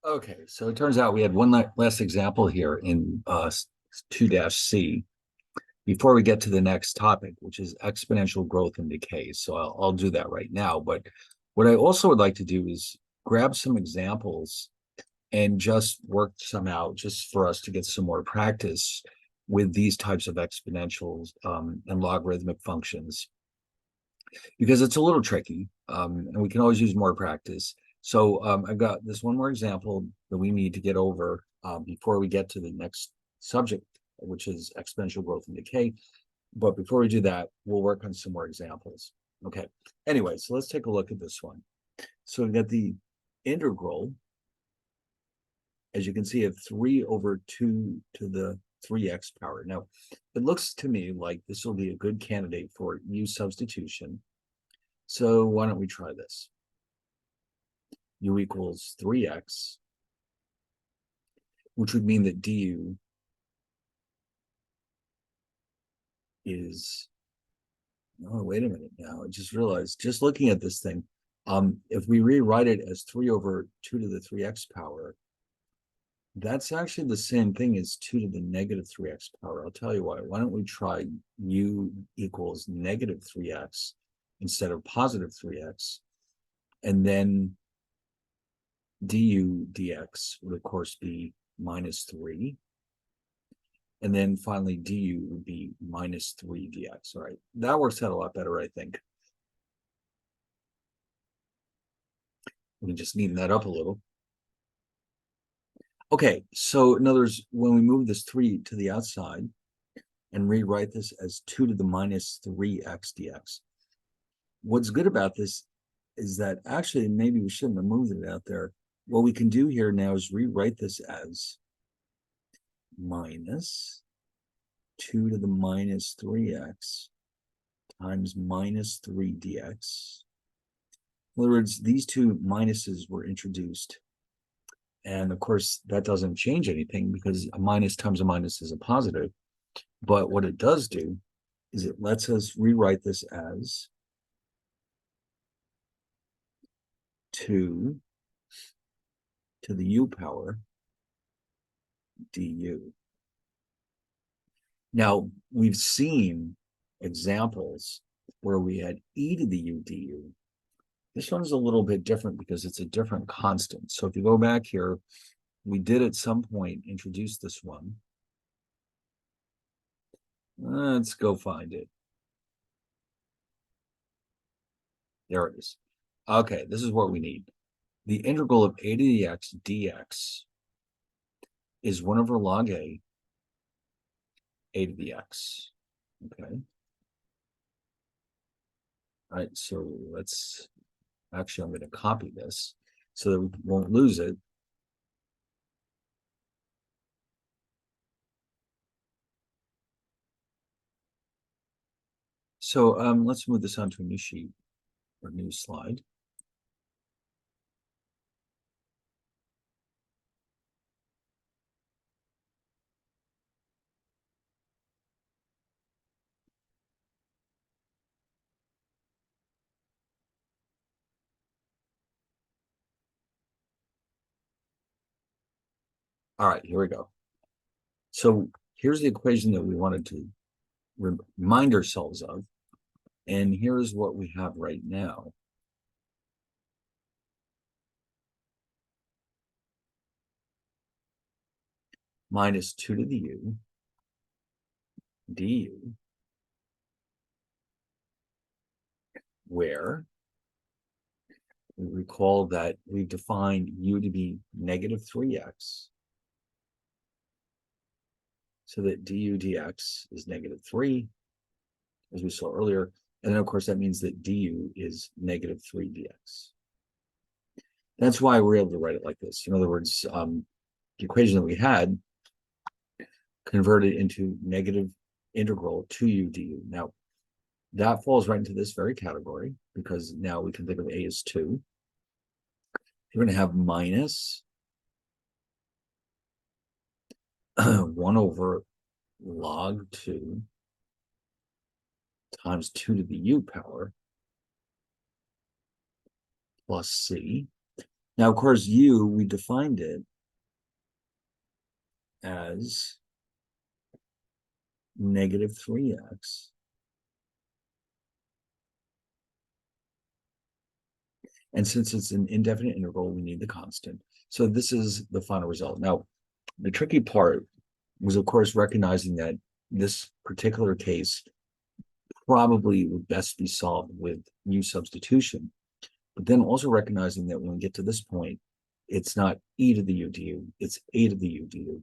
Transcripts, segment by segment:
Okay, so it turns out we had one last example here in 2-C before we get to the next topic, which is exponential growth and decay. So I'll do that right now. But what I also would like to do is grab some examples and just work some out just for us to get some more practice with these types of exponentials and logarithmic functions, because it's a little tricky, and we can always use more practice. So I've got this one more example that we need to get over before we get to the next subject, which is exponential growth and decay. But before we do that, we'll work on some more examples. Okay. Anyway, so let's take a look at this one. So we've got the integral, as you can see, of 3 over 2 to the 3x power. Now, it looks to me like this will be a good candidate for u substitution. So why don't we try this? U equals 3x, which would mean that du is, oh, wait a minute now. I just realized, just looking at this thing, if we rewrite it as 3 over 2 to the 3x power, that's actually the same thing as 2 to the negative 3x power. I'll tell you why. Why don't we try u equals negative 3x instead of positive 3x, and then du dx would, of course, be minus 3. And then finally, du would be minus 3 dx. All right, that works out a lot better, I think. We can just neaten that up a little. Okay, so in other words, when we move this 3 to the outside and rewrite this as 2 to the minus 3x dx, what's good about this is that actually maybe we shouldn't have moved it out there. What we can do here now is rewrite this as minus 2 to the minus 3x times minus 3 dx. In other words, these two minuses were introduced. And of course, that doesn't change anything because a minus times a minus is a positive. But what it does do is it lets us rewrite this as 2 to the u power du. Now, we've seen examples where we had e to the u du. This one's a little bit different because it's a different constant. So if you go back here, we did at some point introduce this one. Let's go find it. There it is. Okay, this is what we need. The integral of a to the x dx is 1 over log a to the x. Okay. All right, so let's, actually, I'm going to copy this so that we won't lose it. So let's move this onto a new sheet or new slide. All right, here we go. So here's the equation that we wanted to remind ourselves of. And here's what we have right now. Minus 2 to the u du, where we recall that we've defined u to be negative 3x, so that du dx is negative 3, as we saw earlier. And then, of course, that means that du is negative 3 dx. That's why we're able to write it like this. In other words, the equation that we had converted into negative integral 2u du. Now, that falls right into this very category because now we can think of a as 2. You're going to have minus 1 over log 2 times 2 to the u power plus c. Now, of course, u, we defined it as negative 3x. And since it's an indefinite interval, we need the constant. So this is the final result. Now, the tricky part was, of course, recognizing that this particular case probably would best be solved with u substitution, but then also recognizing that when we get to this point, it's not e to the u du, it's a to the u du.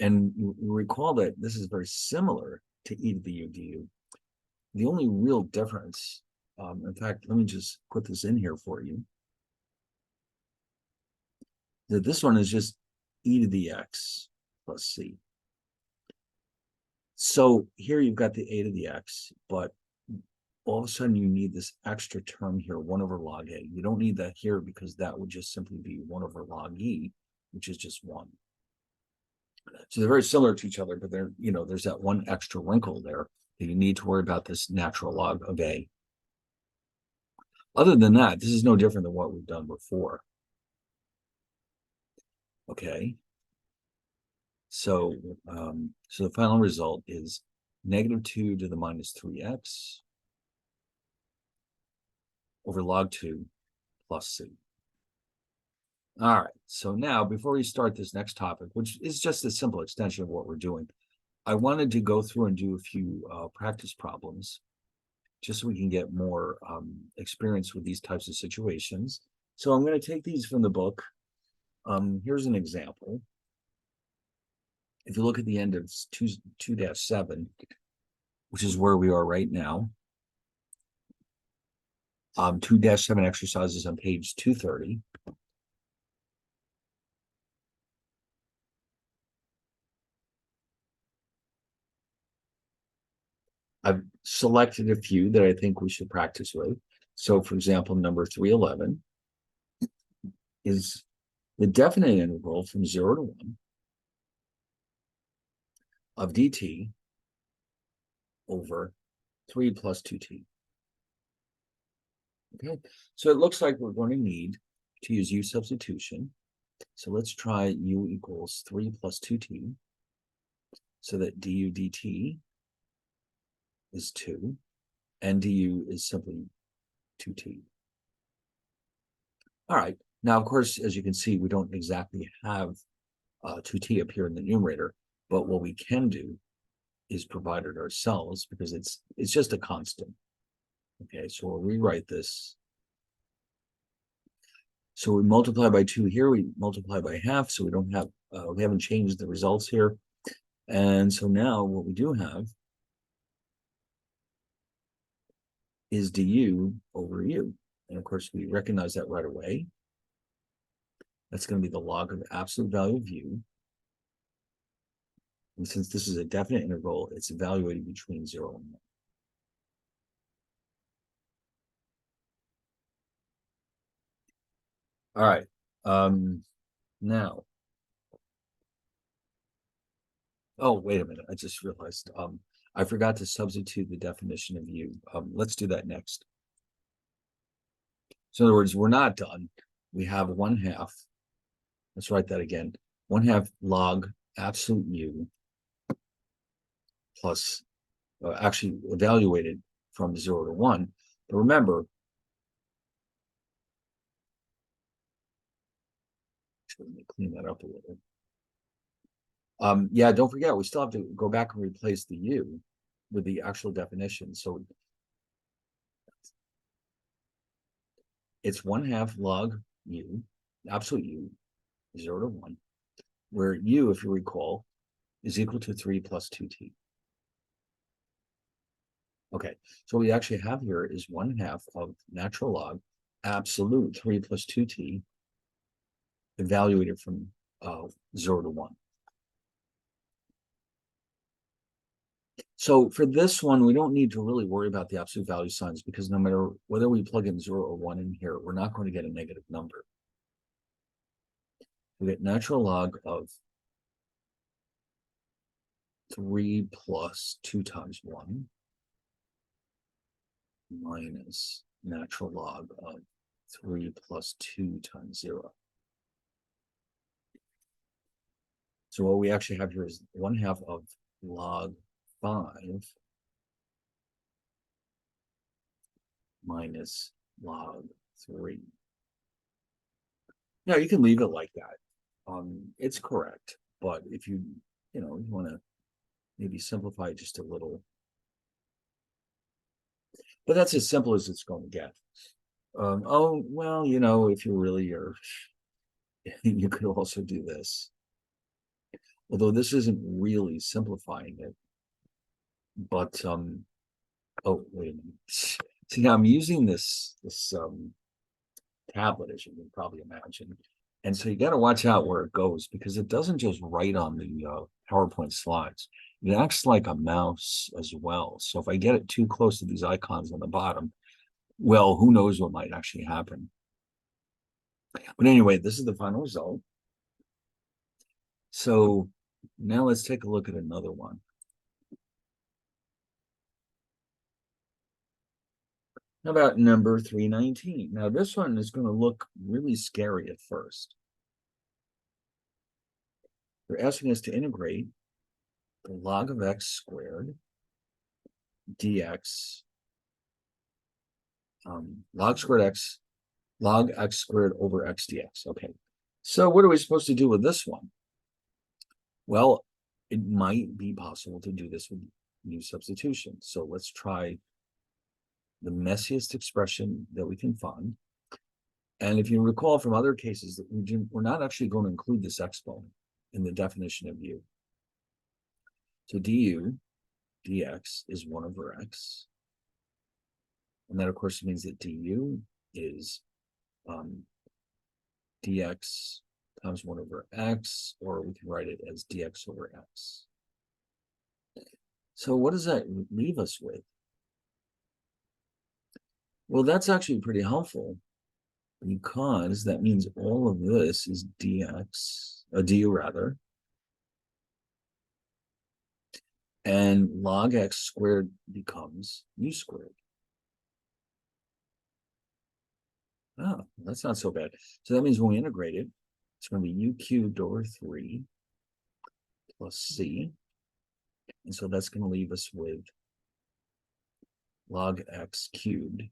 And you recall that this is very similar to e to the u du. The only real difference, in fact, let me just put this in here for you, that this one is just e to the x plus c. So here you've got the a to the x, but all of a sudden you need this extra term here, 1 over log a. You don't need that here because that would just simply be 1 over log e, which is just 1. So they're very similar to each other, but they're, there's that one extra wrinkle there that you need to worry about this natural log of a. Other than that, this is no different than what we've done before. Okay. So, so the final result is negative 2 to the minus 3x over log 2 plus c. All right, so now before we start this next topic, which is just a simple extension of what we're doing, I wanted to go through and do a few practice problems just so we can get more experience with these types of situations. So I'm going to take these from the book. Here's an example. If you look at the end of 2-7, which is where we are right now, 2-7 exercises on page 230. I've selected a few that I think we should practice with. So, for example, number 311 is the definite integral from 0 to 1 of dt over 3 plus 2t. Okay, so it looks like we're going to need to use u substitution. So let's try u equals 3 plus 2t, so that du dt is 2, and du is simply 2t. All right, now, of course, as you can see, we don't exactly have 2t up here in the numerator, but what we can do is provide it ourselves because it's just a constant. Okay, so we'll rewrite this. So we multiply by 2 here, we multiply by half, so we don't have, we haven't changed the results here. And so now what we do have is du over u. And of course, we recognize that right away. That's going to be the log of the absolute value of u. And since this is a definite interval, it's evaluated between 0 and 1. All right. Now, oh, wait a minute. I just realized I forgot to substitute the definition of u. Let's do that next. So in other words, we're not done. We have 1/2. Let's write that again. 1/2 log absolute u plus, actually evaluated from 0 to 1. But remember, let me clean that up a little. Yeah, don't forget, we still have to go back and replace the u with the actual definition. So it's 1/2 log u, absolute u, 0 to 1, where u, if you recall, is equal to 3 plus 2t. Okay, so what we actually have here is 1/2 of natural log absolute 3 plus 2t evaluated from 0 to 1. So for this one, we don't need to really worry about the absolute value signs because no matter whether we plug in 0 or 1 in here, we're not going to get a negative number. We get natural log of 3 plus 2 times 1 minus natural log of 3 plus 2 times 0. So what we actually have here is 1/2 of log 5 minus log 3. Now you can leave it like that. It's correct, but if you want to maybe simplify it just a little, but that's as simple as it's going to get. Oh well, if you really are, you could also do this. Although this isn't really simplifying it, but oh wait a minute. See, now I'm using this tablet, as you can probably imagine. And so you got to watch out where it goes, because it doesn't just write on the PowerPoint slides. It acts like a mouse as well. So if I get it too close to these icons on the bottom, well, who knows what might actually happen. But anyway, this is the final result. So now let's take a look at another one. How about number 319? Now this one is going to look really scary at first. They're asking us to integrate the log of x squared dx, log x squared over x dx. Okay, so what are we supposed to do with this one? Well, it might be possible to do this with new substitution. So let's try the messiest expression that we can find. And if you recall from other cases, that we're not actually going to include this exponent in the definition of u. So du dx is 1 over x. And that, of course, means that du is dx times 1 over x, or we can write it as dx over x. So what does that leave us with? Well, that's actually pretty helpful, because that means all of this is du rather, and log x squared becomes u squared. Oh, that's not so bad. So that means when we integrate it, it's going to be u cubed over 3 plus c. And so that's going to leave us with log x cubed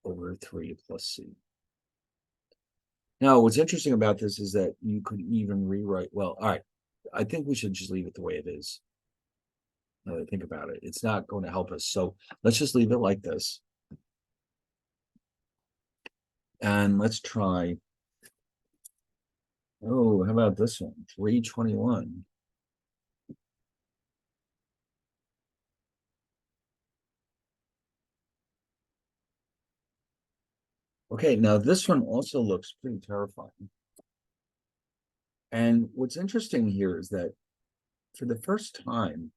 over 3 plus c. Now, what's interesting about this is that you could even rewrite, well, all right, I think we should just leave it the way it is. Now that I think about it, it's not going to help us. So let's just leave it like this. And let's try, oh, how about this one? 321. Okay, now this one also looks pretty terrifying. And what's interesting here is that for the first time,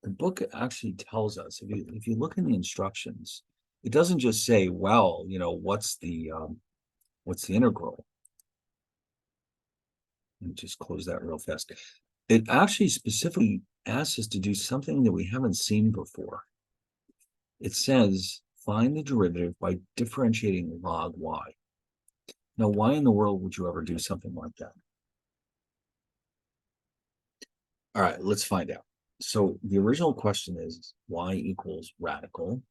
the book actually tells us, if you look in the instructions, it doesn't just say, well, what's the integral? Let me just close that real fast. It actually specifically asks us to do something that we haven't seen before. It says, find the derivative by differentiating log y. Now, why in the world would you ever do something like that? All right, let's find out. So the original question is y equals radical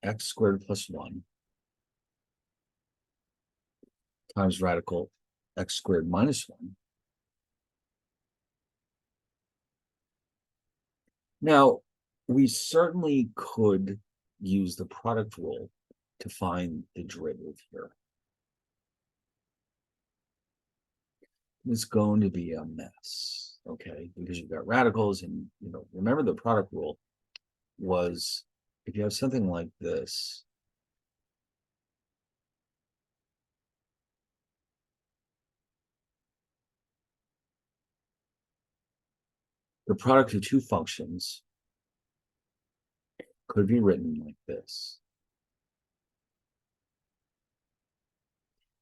x squared plus 1 times radical x squared minus 1. Now, we certainly could use the product rule to find the derivative here. It's going to be a mess, okay? Because you've got radicals, and remember the product rule was, if you have something like this, the product of two functions could be written like this.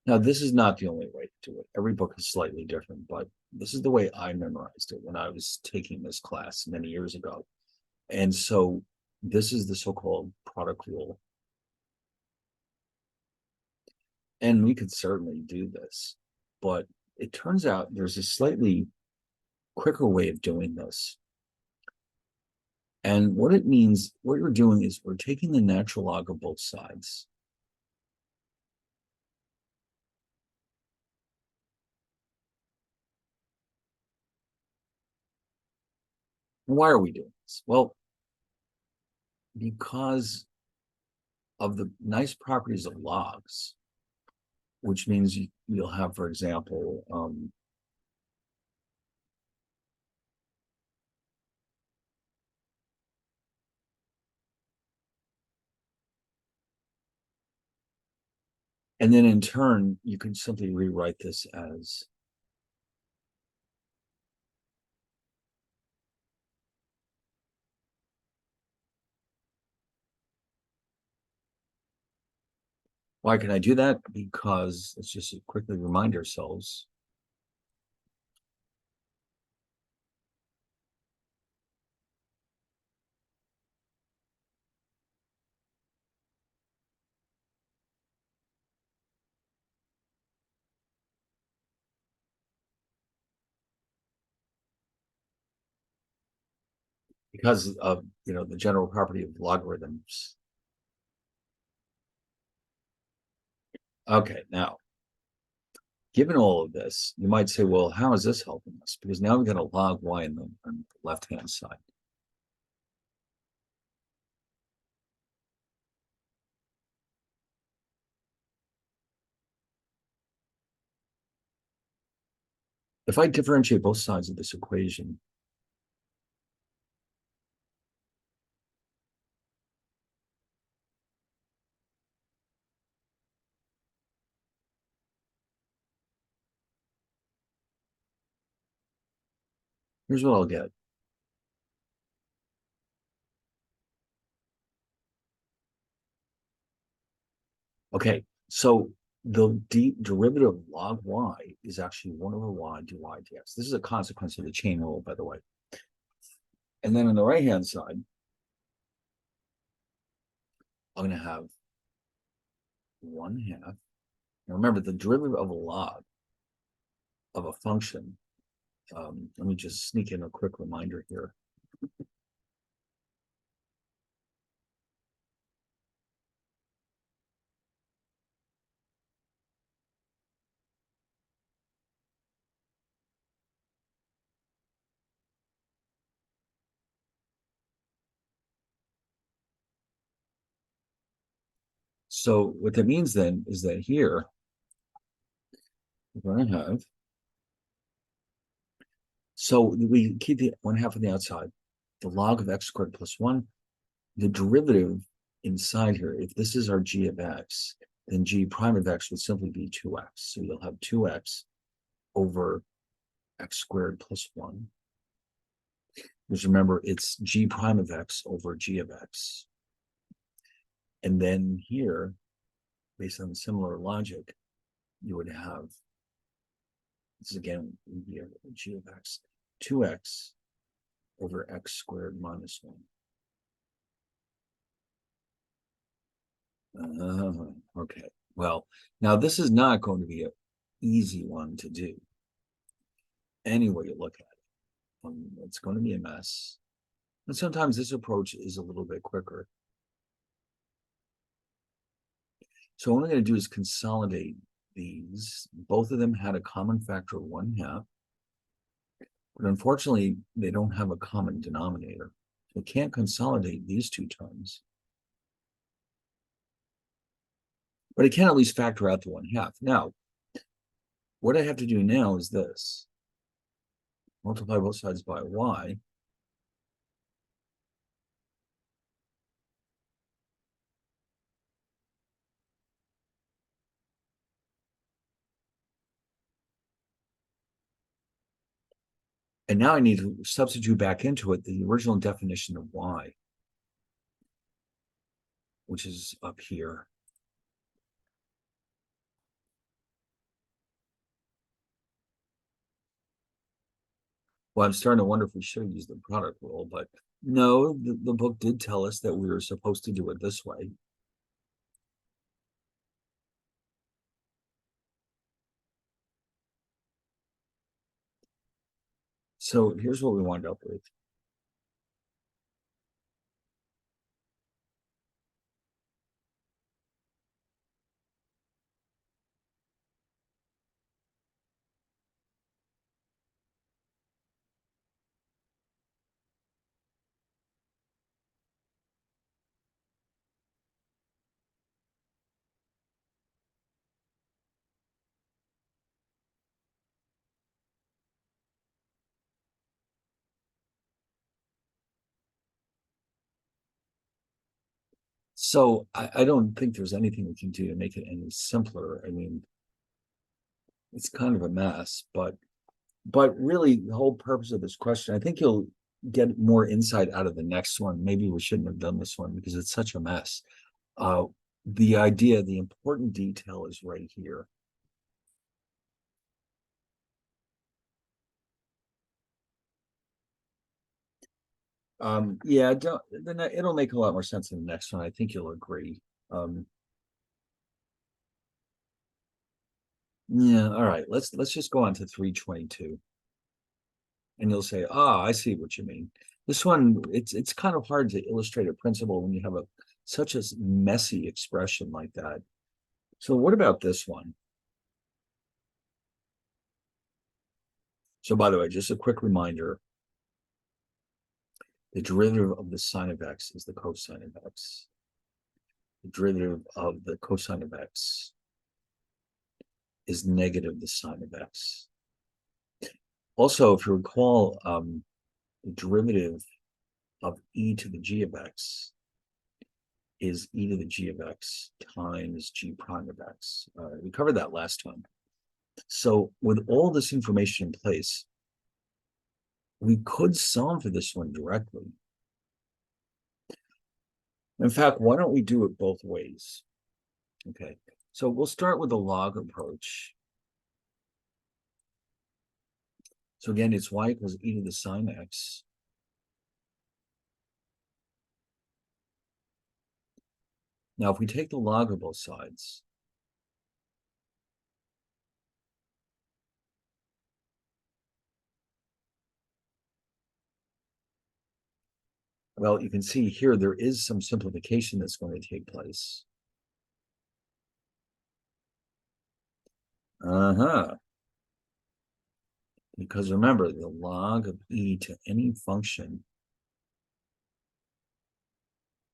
Now, this is not the only way to do it. Every book is slightly different, but this is the way I memorized it when I was taking this class many years ago. And so this is the so-called product rule. And we could certainly do this, but it turns out there's a slightly quicker way of doing this. And what it means, what we're doing is we're taking the natural log of both sides. Why are we doing this? Well, because of the nice properties of logs, which means you'll have, for example, and then in turn, you can simply rewrite this as why can I do that? Because let's just quickly remind ourselves. Because of the general property of logarithms. Okay, now given all of this, you might say, well, how is this helping us? Because now we've got a log y on the left-hand side. If I differentiate both sides of this equation, here's what I'll get. Okay, so the derivative of log y is actually 1 over y dy dx. This is a consequence of the chain rule, by the way. And then on the right-hand side, I'm going to have 1/2. Now remember, the derivative of a log of a function, let me just sneak in a quick reminder here. So what that means then is that here, we're going to have, so we keep the 1/2 on the outside, the log of x squared plus 1, the derivative inside here, if this is our g of x, then g prime of x would simply be 2x. So you'll have 2x over x squared plus 1. Because remember, it's g prime of x over g of x. And then here, based on similar logic, you would have, this again would be g of x, 2x over x squared minus 1. Okay, well, now this is not going to be an easy one to do. Any way you look at it, it's going to be a mess. And sometimes this approach is a little bit quicker. So what I'm going to do is consolidate these. Both of them had a common factor of 1/2. But unfortunately, they don't have a common denominator. So I can't consolidate these two terms. But I can at least factor out the 1/2. Now, what I have to do now is this. Multiply both sides by y. And now I need to substitute back into it the original definition of y, which is up here. Well, I'm starting to wonder if we should use the product rule, but no, the book did tell us that we were supposed to do it this way. So here's what we wound up with. So I don't think there's anything we can do to make it any simpler. I mean, it's kind of a mess, but really the whole purpose of this question, I think you'll get more insight out of the next one. Maybe we shouldn't have done this one because it's such a mess. Uh, the idea, the important detail is right here. Yeah, don't, then it'll make a lot more sense in the next one. I think you'll agree. Um, yeah, all right. Let's just go on to 322, and you'll say, "Ah, I see what you mean." This one, it's kind of hard to illustrate a principle when you have a such a messy expression like that. So what about this one? So by the way, just a quick reminder, the derivative of the sine of x is the cosine of x. The derivative of the cosine of x is negative the sine of x. Also, if you recall, the derivative of e to the g of x is e to the g of x times g prime of x. We covered that last time. So with all this information in place, we could solve for this one directly. In fact, why don't we do it both ways? Okay, so we'll start with the log approach. So again, it's y equals e to the sine x. Now, if we take the log of both sides, well, you can see here there is some simplification that's going to take place. Uh-huh. Because remember, the log of e to any function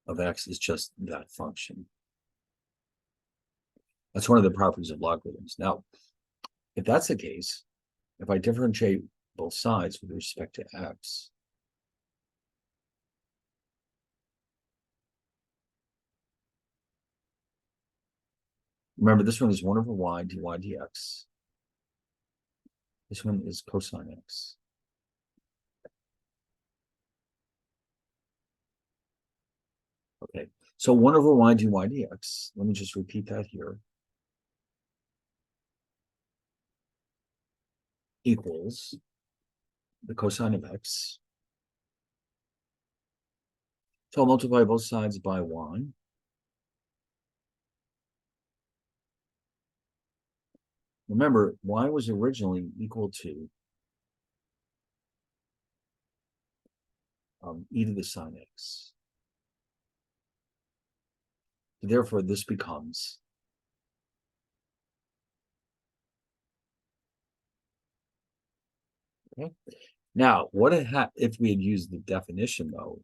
of x is just that function. That's one of the properties of logarithms. Now, if that's the case, if I differentiate both sides with respect to x, remember this one is 1 over y dy dx. This one is cosine x. Okay, so 1 over y dy dx, let me just repeat that here, equals the cosine of x. So I'll multiply both sides by 1. Remember, y was originally equal to e to the sine x. Therefore, this becomes okay. Now, what if we had used the definition though?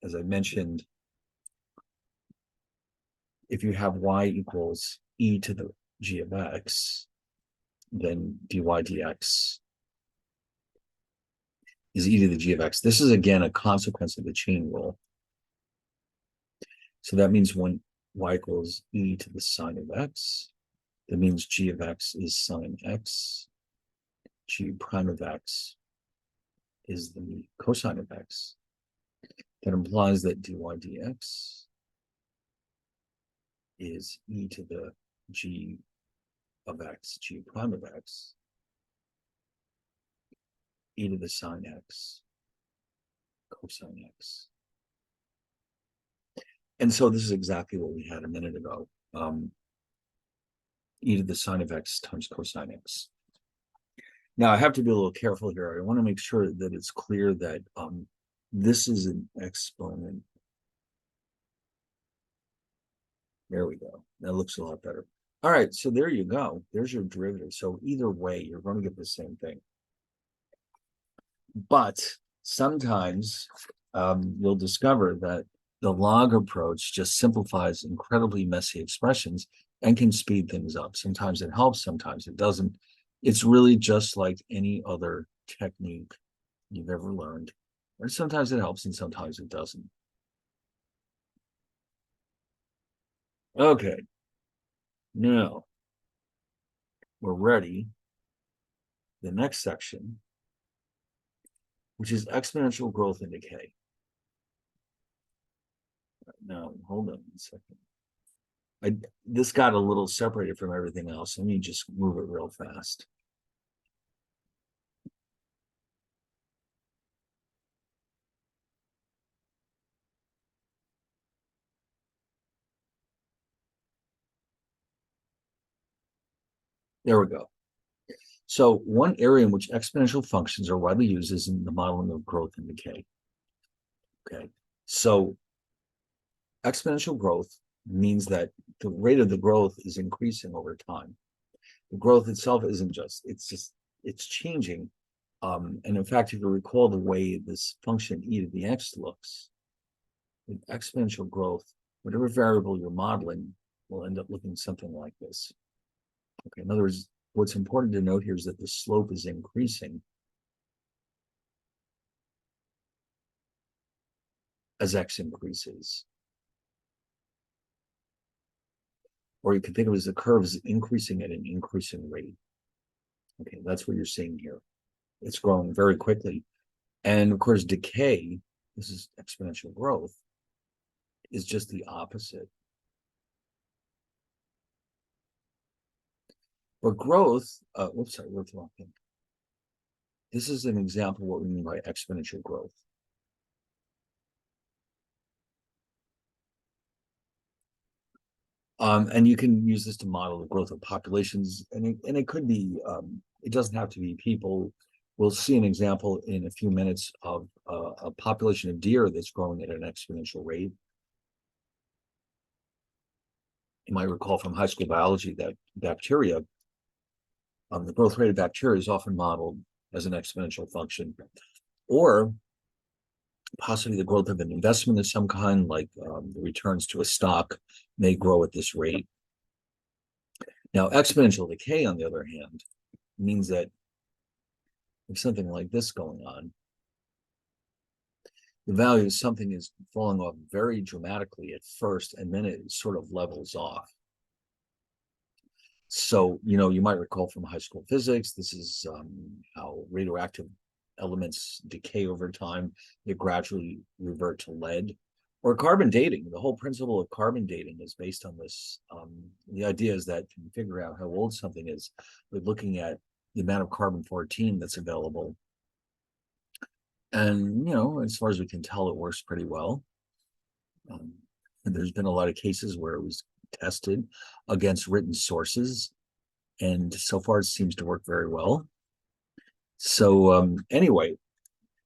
As I mentioned, if you have y equals e to the g of x, then dy dx is e to the g of x. This is again a consequence of the chain rule. So that means when y equals e to the sine of x, that means g of x is sine x, g prime of x is the cosine of x. That implies that dy dx is e to the g of x, g prime of x, e to the sine x, cosine x. And so this is exactly what we had a minute ago. E to the sine of x times cosine x. Now I have to be a little careful here. I want to make sure that it's clear that this is an exponent. There we go. That looks a lot better. All right, so there you go. There's your derivative. So either way, you're going to get the same thing. But sometimes you'll discover that the log approach just simplifies incredibly messy expressions and can speed things up. Sometimes it helps, sometimes it doesn't. It's really just like any other technique you've ever learned. Or sometimes it helps and sometimes it doesn't. Okay, now we're ready. The next section, which is exponential growth and decay. Now, hold on a second. This got a little separated from everything else. Let me just move it real fast. There we go. So one area in which exponential functions are widely used is in the modeling of growth and decay. Okay, so exponential growth means that the rate of the growth is increasing over time. The growth itself isn't just, it's changing. And in fact, if you recall the way this function e to the x looks, with exponential growth, whatever variable you're modeling will end up looking something like this. Okay, in other words, what's important to note here is that the slope is increasing as x increases. Or you can think of it as the curve is increasing at an increasing rate. Okay, that's what you're seeing here. It's growing very quickly. And of course, decay, this is exponential growth, is just the opposite. But growth, whoops, sorry, wrote the wrong thing. This is an example of what we mean by exponential growth. And you can use this to model the growth of populations, and it could be, it doesn't have to be people. We'll see an example in a few minutes of a population of deer that's growing at an exponential rate. You might recall from high school biology that bacteria, the growth rate of bacteria is often modeled as an exponential function, or possibly the growth of an investment of some kind, like the returns to a stock may grow at this rate. Now, exponential decay, on the other hand, means that if something like this going on, the value of something is falling off very dramatically at first, and then it sort of levels off. So, you might recall from high school physics, this is how radioactive elements decay over time. They gradually revert to lead. Or carbon dating. The whole principle of carbon dating is based on this. The idea is that you can figure out how old something is by looking at the amount of carbon-14 that's available. And, as far as we can tell, it works pretty well. And there's been a lot of cases where it was tested against written sources, and so far it seems to work very well. So anyway,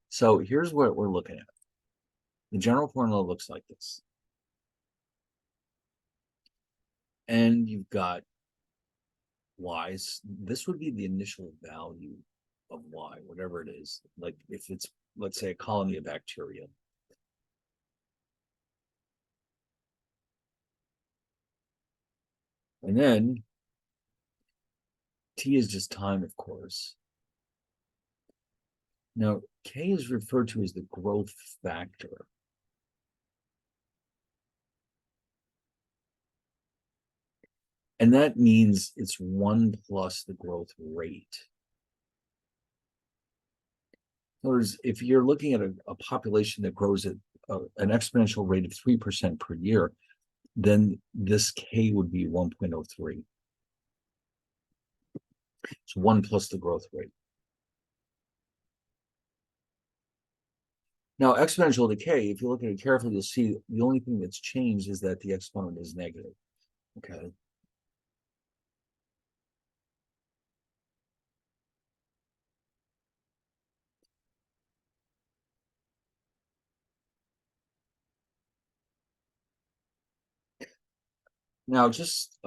so here's what we're looking at. The general formula looks like this. And you've got y's. This would be the initial value of y, whatever it is. Like if it's, let's say, a colony of bacteria. And then t is just time, of course. Now, k is referred to as the growth factor. And that means it's 1 plus the growth rate. In other words, if you're looking at a population that grows at an exponential rate of 3% per year, then this k would be 1.03. It's 1 plus the growth rate. Now, exponential decay, if you look at it carefully, you'll see the only thing that's changed is that the exponent is negative. Okay. Now, just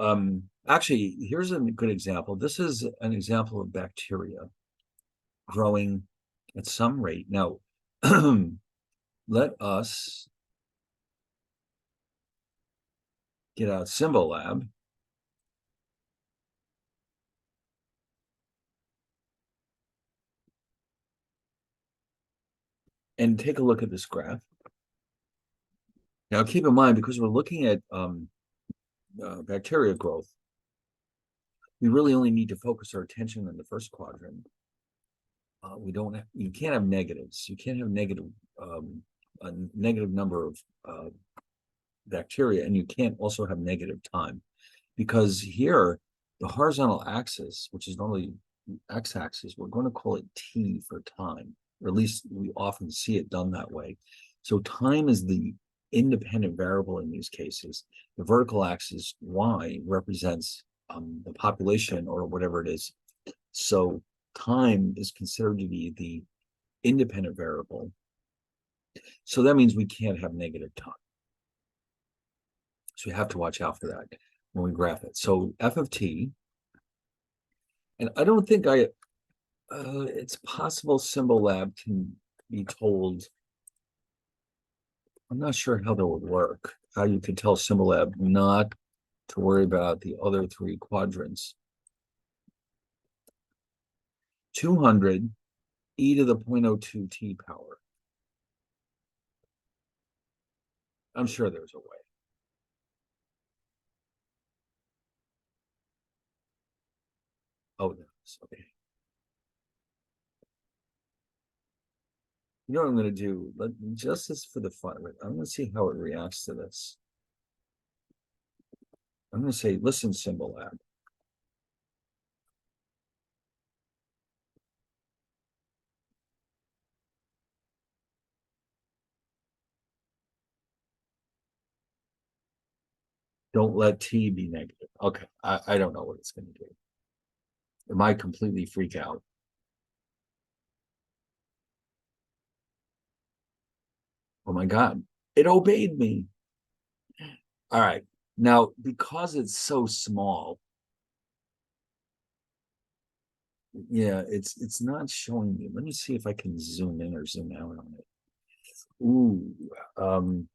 actually, here's a good example. This is an example of bacteria growing at some rate. Now, let us get out Symbolab and take a look at this graph. Now, keep in mind, because we're looking at bacteria growth, we really only need to focus our attention on the first quadrant. You can't have negatives. You can't have a negative number of bacteria, and you can't also have negative time, because here the horizontal axis, which is normally x-axis, we're going to call it t for time, or at least we often see it done that way. So time is the independent variable in these cases. The vertical axis y represents the population or whatever it is. So time is considered to be the independent variable. So that means we can't have negative time. So we have to watch out for that when we graph it. So f of t, and I don't think it's possible Symbolab can be told. I'm not sure how that would work, how you could tell Symbolab not to worry about the other three quadrants. 200 e to the 0.02 t power. I'm sure there's a way. Oh, there's okay. You know what I'm going to do? Just as for the fun, I'm going to see how it reacts to this. I'm going to say, listen, Symbolab. Don't let t be negative. Okay, I don't know what it's going to do. It might completely freak out. Oh my God, it obeyed me. All right. Now, because it's so small, yeah, it's not showing me. Let me see if I can zoom in or zoom out on it. Ooh, um,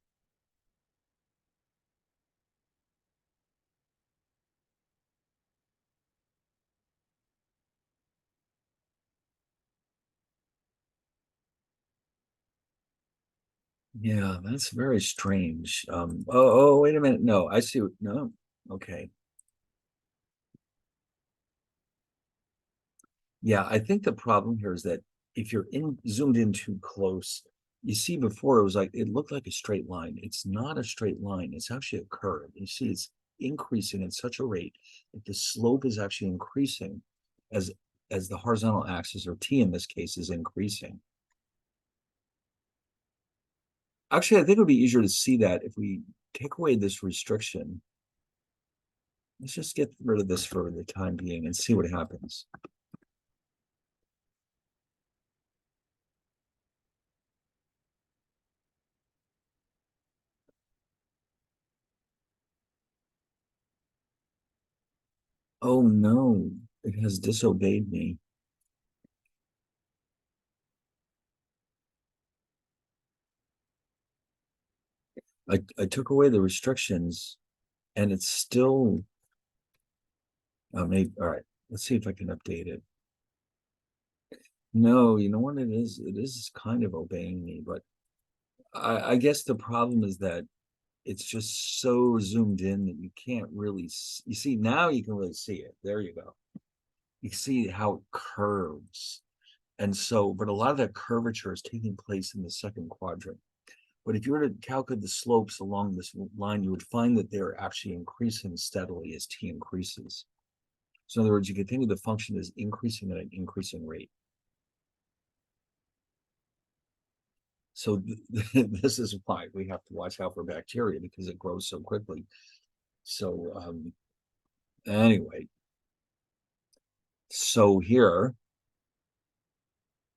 yeah, that's very strange. Wait a minute. No, I see. No, okay. Yeah, I think the problem here is that if you're zoomed in too close, you see before it was like it looked like a straight line. It's not a straight line. It's actually a curve. You see, it's increasing at such a rate that the slope is actually increasing as as the horizontal axis, or t in this case, is increasing. Actually, I think it would be easier to see that if we take away this restriction. Let's just get rid of this for the time being and see what happens. Oh no, it has disobeyed me. I took away the restrictions and it's still maybe all right. Let's see if I can update it. No, you know what it is? It is kind of obeying me, but I guess the problem is that it's just so zoomed in that you can't really you see, now you can really see it. There you go. You see how it curves. And so, but a lot of that curvature is taking place in the second quadrant. But if you were to calculate the slopes along this line, you would find that they're actually increasing steadily as t increases. So in other words, you could think of the function as increasing at an increasing rate. So this is why we have to watch out for bacteria, because it grows so quickly. So anyway, so here,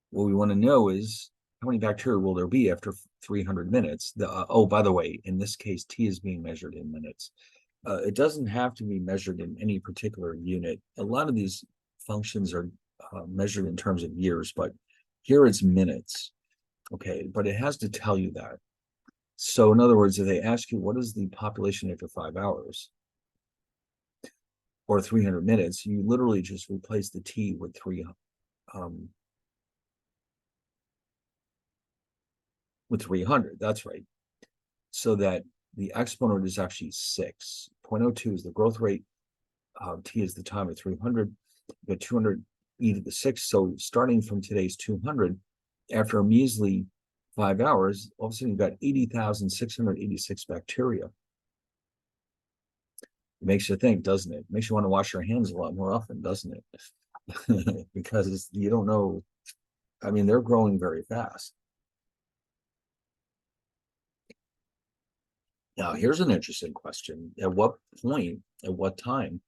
what we want to know is how many bacteria will there be after 300 minutes? Oh, by the way, in this case, t is being measured in minutes. It doesn't have to be measured in any particular unit. A lot of these functions are measured in terms of years, but here it's minutes. Okay, but it has to tell you that. So in other words, if they ask you what is the population after 5 hours or 300 minutes, you literally just replace the t with um, 300. That's right. So that the exponent is actually 6. 0.02 is the growth rate. T is the time at 300. You got 200 e to the 6. So starting from today's 200, after a measly 5 hours, all of a sudden you've got 80,686 bacteria. It makes you think, doesn't it? It makes you want to wash your hands a lot more often, doesn't it? Because you don't know. I mean, they're growing very fast. Now, here's an interesting question. At what point, at what time,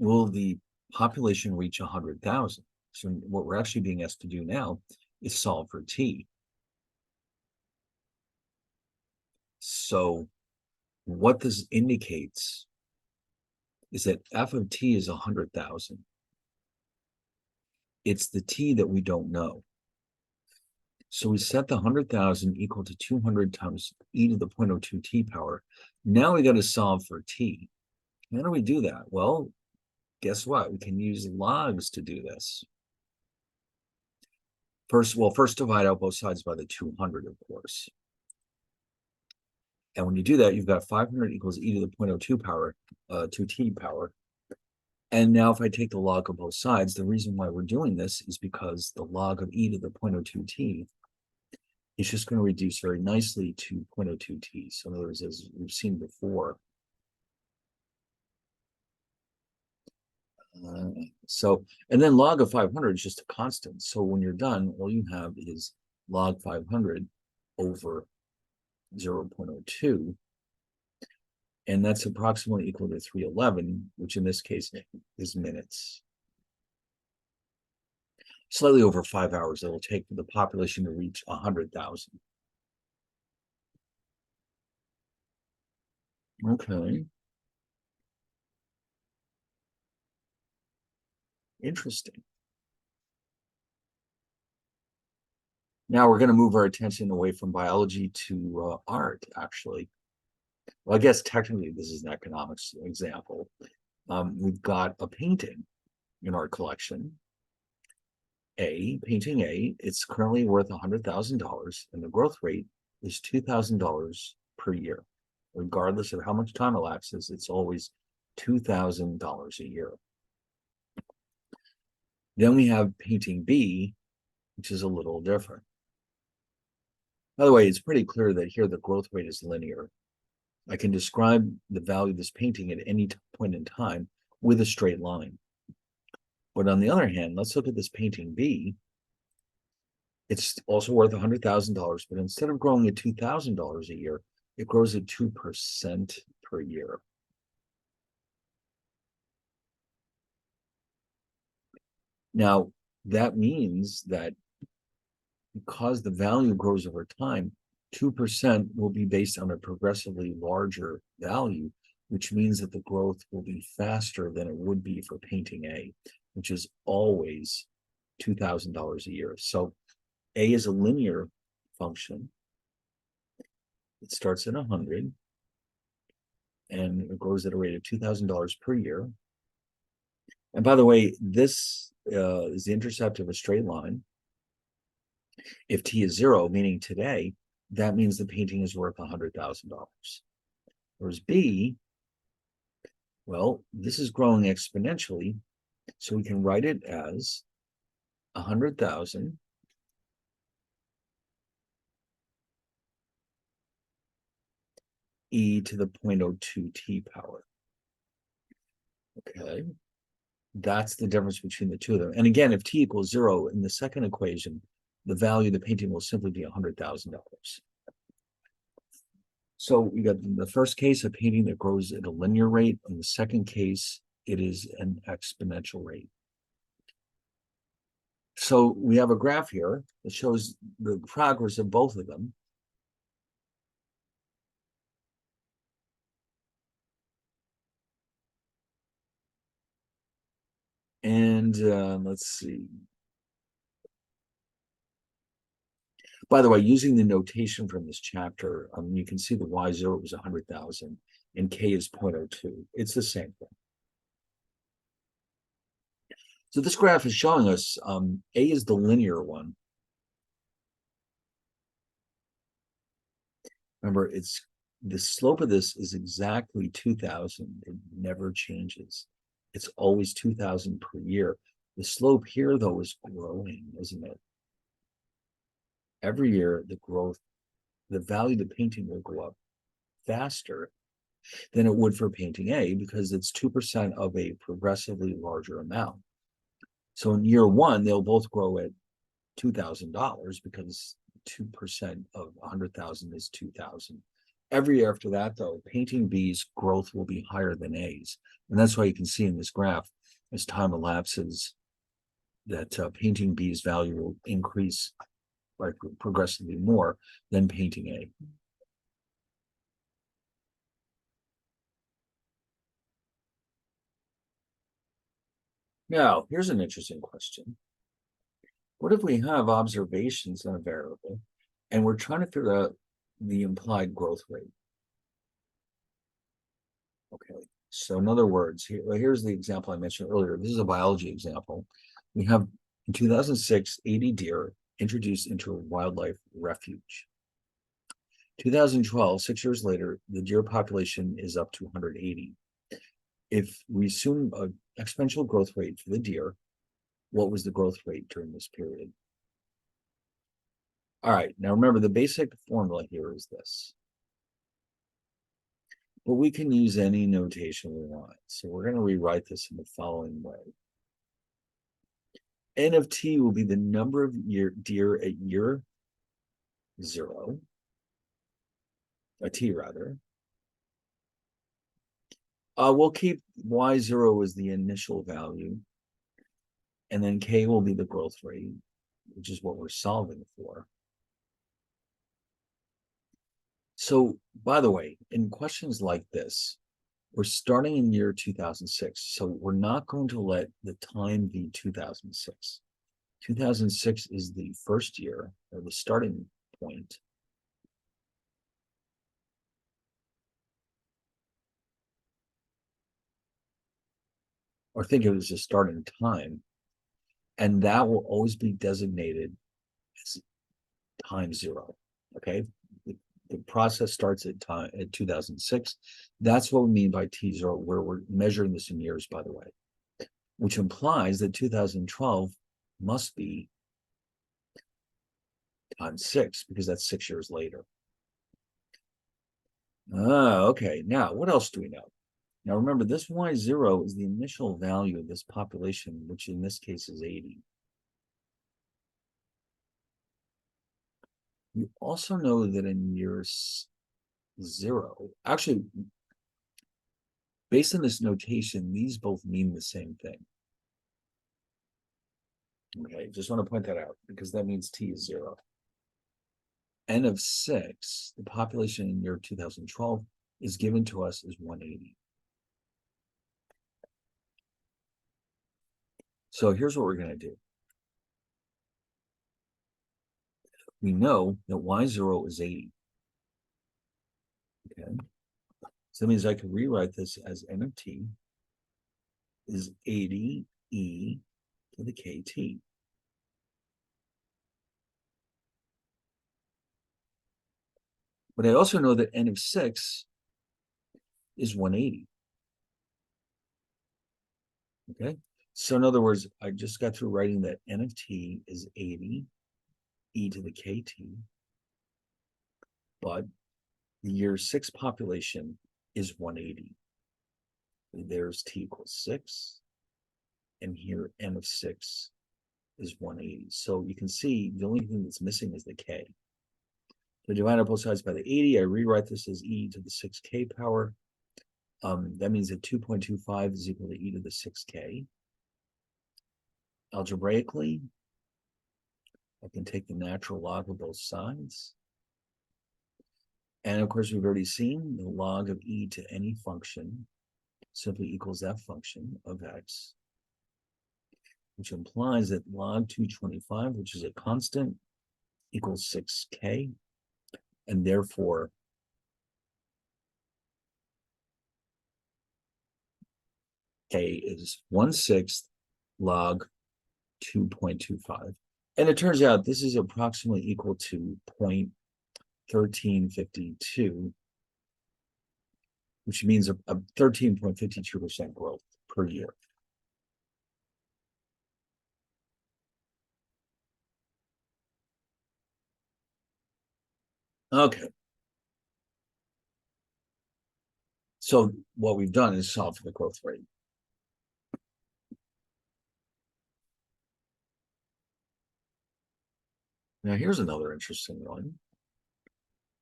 will the population reach 100,000? So what we're actually being asked to do now is solve for t. So what this indicates is that f of t is 100,000. It's the t that we don't know. So we set the 100,000 equal to 200 times e to the 0.02 t power. Now we got to solve for t. How do we do that? Well, guess what? We can use logs to do this. First divide out both sides by the 200, of course. And when you do that, you've got 500 equals e to the 0.02 power, 2t power. And now if I take the log of both sides, the reason why we're doing this is because the log of e to the 0.02t is just going to reduce very nicely to 0.02t. So in other words, as we've seen before. And then log of 500 is just a constant. So when you're done, all you have is log 500 over 0.02. And that's approximately equal to 311, which in this case is minutes. Slightly over 5 hours it will take for the population to reach 100,000. Okay. Interesting. Now we're going to move our attention away from biology to art, actually. Well, I guess technically this is an economics example. We've got a painting in our collection. Painting A, it's currently worth $100,000, and the growth rate is $2,000 per year. Regardless of how much time elapses, it's always $2,000 a year. Then we have painting B, which is a little different. By the way, it's pretty clear that here the growth rate is linear. I can describe the value of this painting at any point in time with a straight line. But on the other hand, let's look at this painting B. It's also worth $100,000, but instead of growing at $2,000 a year, it grows at 2% per year. Now, that means that because the value grows over time, 2% will be based on a progressively larger value, which means that the growth will be faster than it would be for painting A, which is always $2,000 a year. So A is a linear function. It starts at 100 and it grows at a rate of $2,000 per year. And by the way, this is the intercept of a straight line. If t is 0, meaning today, that means the painting is worth $100,000. Whereas B, well, this is growing exponentially, so we can write it as 100,000 e to the 0.02 t power. Okay, that's the difference between the two of them. And again, if t equals 0 in the second equation, the value of the painting will simply be $100,000. So we got in the first case a painting that grows at a linear rate. In the second case, it is an exponential rate. So we have a graph here that shows the progress of both of them. And let's see. By the way, using the notation from this chapter, you can see the y0 was 100,000 and k is 0.02. It's the same thing. So this graph is showing us A is the linear one. Remember, it's the slope of this is exactly 2,000. It never changes. It's always 2,000 per year. The slope here, though, is growing, isn't it? Every year, the value of the painting will go up faster than it would for painting A because it's 2% of a progressively larger amount. So in year one, they'll both grow at $2,000 because 2% of 100,000 is 2,000. Every year after that, though, painting B's growth will be higher than A's. And that's why you can see in this graph, as time elapses, that painting B's value will increase by progressively more than painting A. Now, here's an interesting question. What if we have observations on a variable and we're trying to figure out the implied growth rate? Okay, so in other words, here's the example I mentioned earlier. This is a biology example. We have in 2006, 80 deer introduced into a wildlife refuge. 2012, 6 years later, the deer population is up to 180. If we assume an exponential growth rate for the deer, what was the growth rate during this period? All right, now remember the basic formula here is this. But we can use any notation we want. So we're going to rewrite this in the following way. N of t will be the number of deer at year 0, a t rather. We'll keep y0 as the initial value, and then k will be the growth rate, which is what we're solving for. So, by the way, in questions like this, we're starting in year 2006, so we're not going to let the time be 2006. 2006 is the first year, or the starting point. Or think of it as a starting time. And that will always be designated as time 0, okay? The process starts at 2006. That's what we mean by T0, where we're measuring this in years, by the way, which implies that 2012 must be times 6 because that's 6 years later. Okay, now what else do we know? Now remember, this y0 is the initial value of this population, which in this case is 80. You also know that in year 0, actually, based on this notation, these both mean the same thing. Okay, just want to point that out because that means t is 0. N of 6, the population in year 2012, is given to us as 180. So here's what we're going to do. We know that y0 is 80. Okay. So that means I can rewrite this as n of t is 80 e to the kt. But I also know that n of 6 is 180. Okay. So in other words, I just got through writing that n of t is 80 e to the kt, but the year 6 population is 180. There's t equals 6, and here n of 6 is 180. So you can see the only thing that's missing is the k. So divide both sides by the 80. I rewrite this as e to the 6k power. That means that 2.25 is equal to e to the 6k. Algebraically, I can take the natural log of both sides. And of course, we've already seen the log of e to any function simply equals that function of x. which implies that log 225, which is a constant, equals 6k, and therefore k is 1/6 log 2.25. And it turns out this is approximately equal to 0.1352, which means a 13.52% growth per year. Okay. So what we've done is solve for the growth rate. Now here's another interesting one.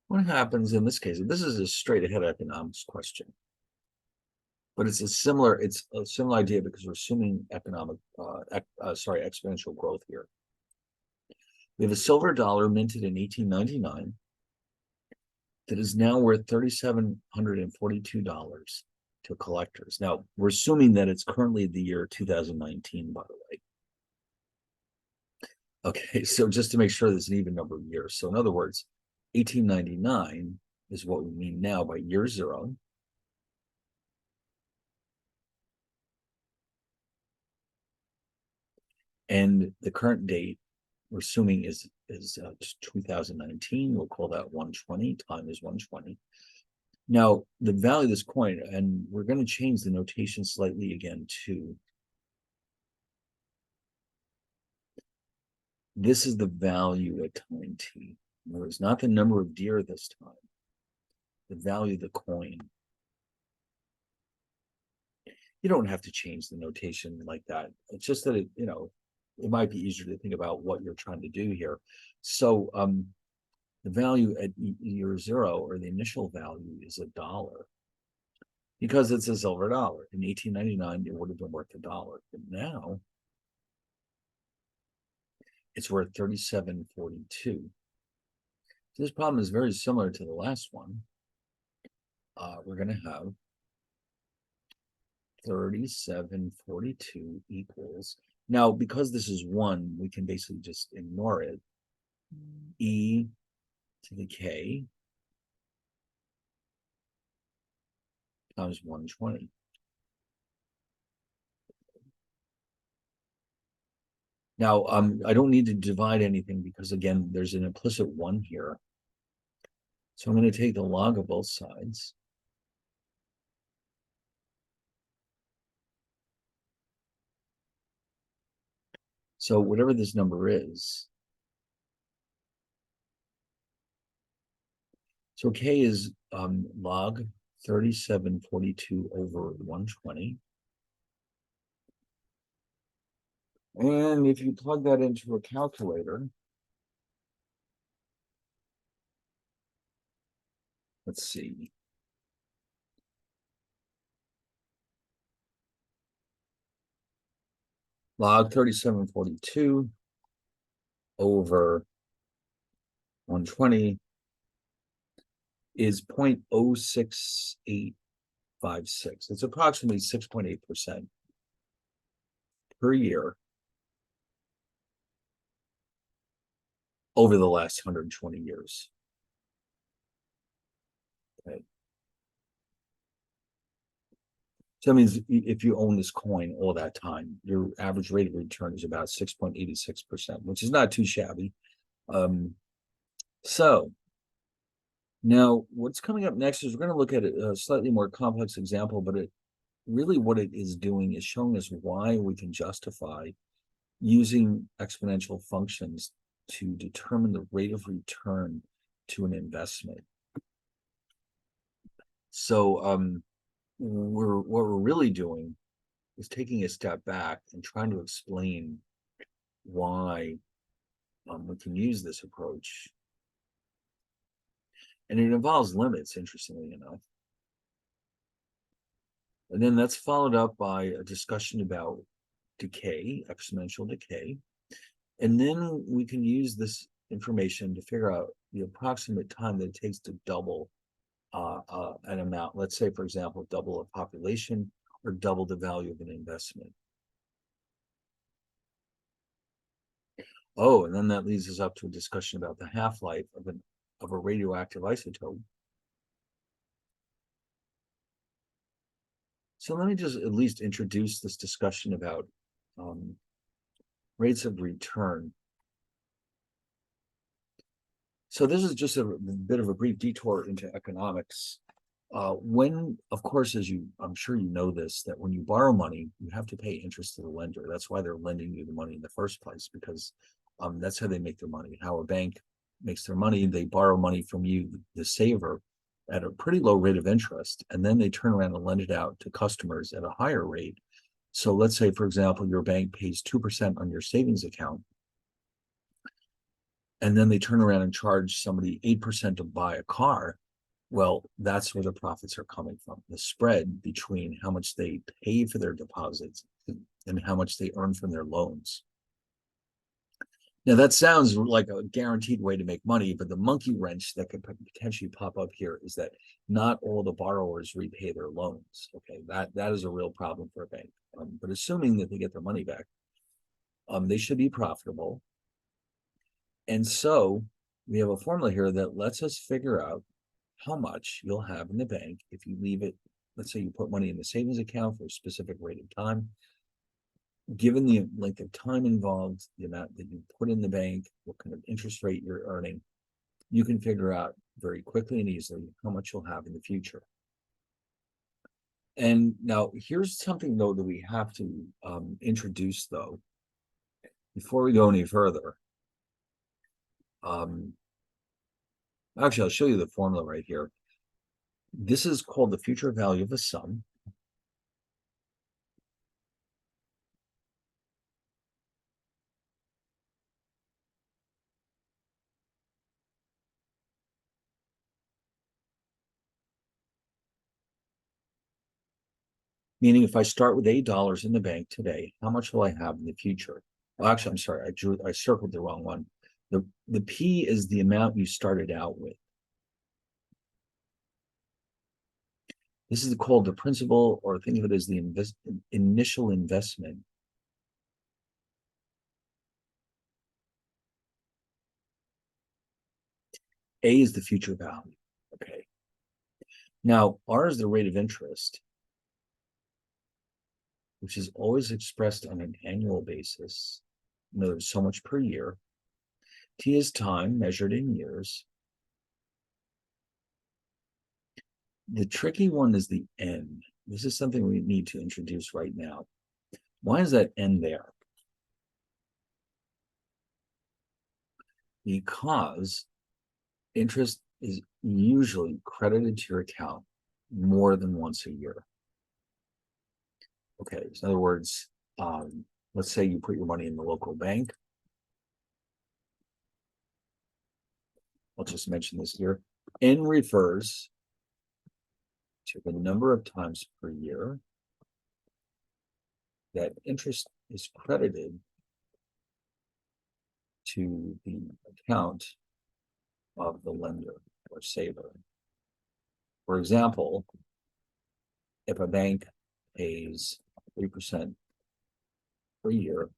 What happens in this case? This is a straight ahead economics question, but it's a similar idea because we're assuming exponential growth here. We have a silver dollar minted in 1899 that is now worth $3,742 to collectors. Now we're assuming that it's currently the year 2019, by the way. Okay, so just to make sure there's an even number of years. So in other words, 1899 is what we mean now by year zero. And the current date we're assuming is 2019. We'll call that 120. Time is 120. Now, the value of this coin, and we're going to change the notation slightly again to this is the value at time t. In other words, not the number of deer this time, the value of the coin. You don't have to change the notation like that. It's just that it might be easier to think about what you're trying to do here. So the value at year zero, or the initial value, is $1 because it's a silver dollar. In 1899, it would have been worth $1, but now it's worth $37.42. This problem is very similar to the last one. We're going to have 37.42 equals. Now, because this is 1, we can basically just ignore it. E to the k times 120. Now, I don't need to divide anything because, again, there's an implicit 1 here. So I'm going to take the log of both sides. So whatever this number is, so k is log 37.42 over 120. And if you plug that into a calculator, let's see. Log 37.42 over 120 is 0.06856. It's approximately 6.8% per year over the last 120 years. Okay. So that means if you own this coin all that time, your average rate of return is about 6.86%, which is not too shabby. So now what's coming up next is we're going to look at a slightly more complex example, but really what it is doing is showing us why we can justify using exponential functions to determine the rate of return to an investment. So what we're really doing is taking a step back and trying to explain why we can use this approach. And it involves limits, interestingly enough. And then that's followed up by a discussion about decay, exponential decay. And then we can use this information to figure out the approximate time that it takes to double an amount. Let's say, for example, double a population or double the value of an investment. Oh, and then that leads us up to a discussion about the half-life of a radioactive isotope. So let me just at least introduce this discussion about rates of return. So this is just a bit of a brief detour into economics. When, of course, I'm sure you know this, that when you borrow money, you have to pay interest to the lender. That's why they're lending you the money in the first place, because that's how they make their money. How a bank makes their money, they borrow money from you, the saver, at a pretty low rate of interest, and then they turn around and lend it out to customers at a higher rate. So let's say, for example, your bank pays 2% on your savings account, and then they turn around and charge somebody 8% to buy a car. Well, that's where the profits are coming from. The spread between how much they pay for their deposits and how much they earn from their loans. Now, that sounds like a guaranteed way to make money, but the monkey wrench that could potentially pop up here is that not all the borrowers repay their loans. Okay, that is a real problem for a bank. But assuming that they get their money back, they should be profitable. And so we have a formula here that lets us figure out how much you'll have in the bank if you leave it. Let's say you put money in the savings account for a specific rate of time. Given the length of time involved, the amount that you put in the bank, what kind of interest rate you're earning, you can figure out very quickly and easily how much you'll have in the future. And now here's something, though, that we have to introduce, though, before we go any further. Actually, I'll show you the formula right here. This is called the future value of a sum. Meaning if I start with $8 in the bank today, how much will I have in the future? Well, actually, I'm sorry, I circled the wrong one. The P is the amount you started out with. This is called the principal, or think of it as the initial investment. A is the future value. Okay. Now, R is the rate of interest, which is always expressed on an annual basis. In other words, so much per year. T is time measured in years. The tricky one is the N. This is something we need to introduce right now. Why is that N there? Because interest is usually credited to your account more than once a year. Okay, so in other words, let's say you put your money in the local bank. I'll just mention this here. N refers to the number of times per year that interest is credited to the account of the lender or saver. For example, if a bank pays 3% per year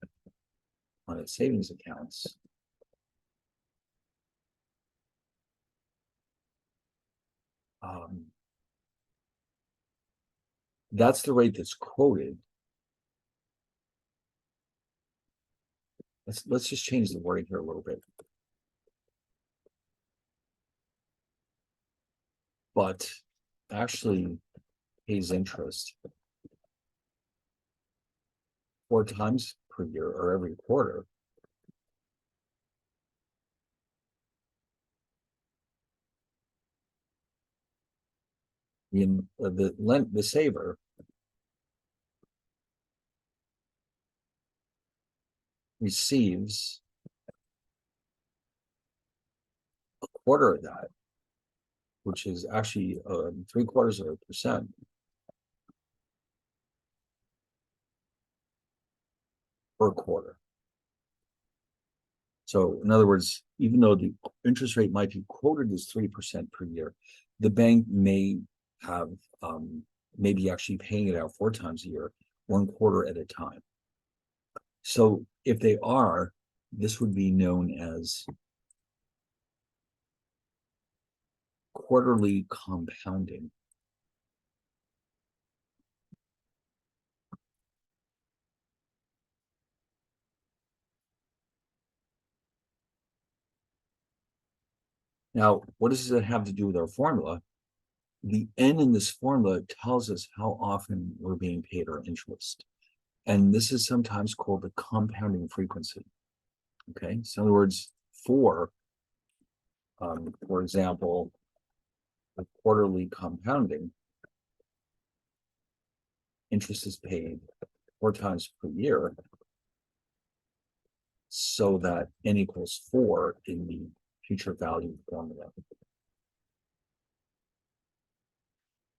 on its savings accounts, that's the rate that's quoted. Let's just change the wording here a little bit. But actually pays interest 4 times per year or every quarter. The saver receives a quarter of that, which is actually 0.75% per quarter. So in other words, even though the interest rate might be quoted as 3% per year, the bank may have maybe actually paying it out 4 times a year, 1 quarter at a time. So if they are, This would be known as quarterly compounding. Now, what does it have to do with our formula? The N in this formula tells us how often we're being paid our interest. And this is sometimes called the compounding frequency. Okay, so in other words, for example, the quarterly compounding, interest is paid 4 times per year, so that N equals 4 in the future value formula.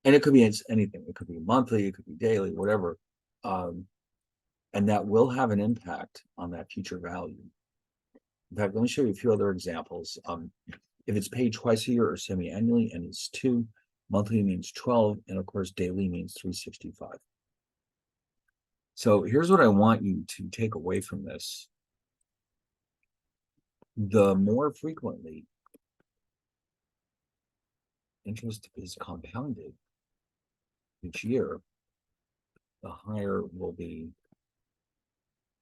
And it could be anything. It could be monthly, it could be daily, whatever. And that will have an impact on that future value. In fact, let me show you a few other examples. If it's paid twice a year or semi-annually, and it's 2, monthly means 12, and of course, daily means 365. So here's what I want you to take away from this. The more frequently interest is compounded each year, the higher will be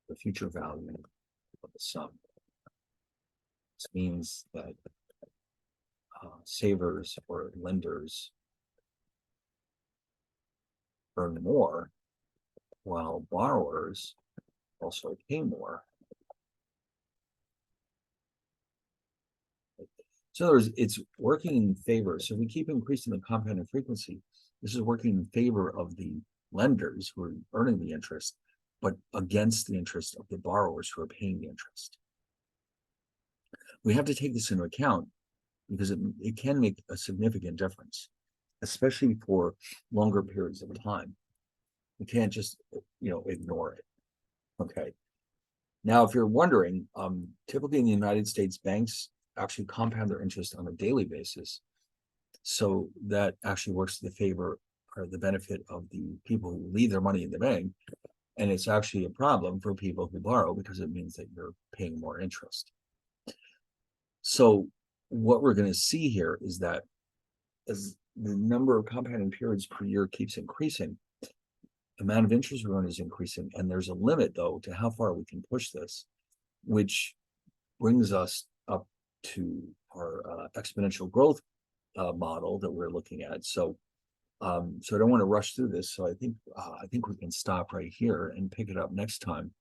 the future value of the sum. This means that savers or lenders earn more, while borrowers also pay more. So in other words, it's working in favor. So we keep increasing the compounding frequency. This is working in favor of the lenders who are earning the interest, but against the interest of the borrowers who are paying the interest. We have to take this into account because it can make a significant difference, especially for longer periods of time. We can't just, ignore it. Okay. Now, if you're wondering, typically in the United States, banks actually compound their interest on a daily basis. So that actually works to the favor or the benefit of the people who leave their money in the bank. And it's actually a problem for people who borrow because it means that you're paying more interest. So what we're going to see here is that as the number of compounding periods per year keeps increasing, the amount of interest we earn is increasing. And there's a limit, though, to how far we can push this, which brings us up to our exponential growth model that we're looking at. So I don't want to rush through this. So I think we can stop right here and pick it up next time.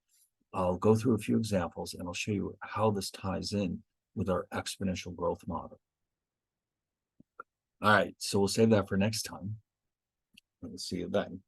I'll go through a few examples and I'll show you how this ties in with our exponential growth model. All right, so we'll save that for next time. We'll see you then.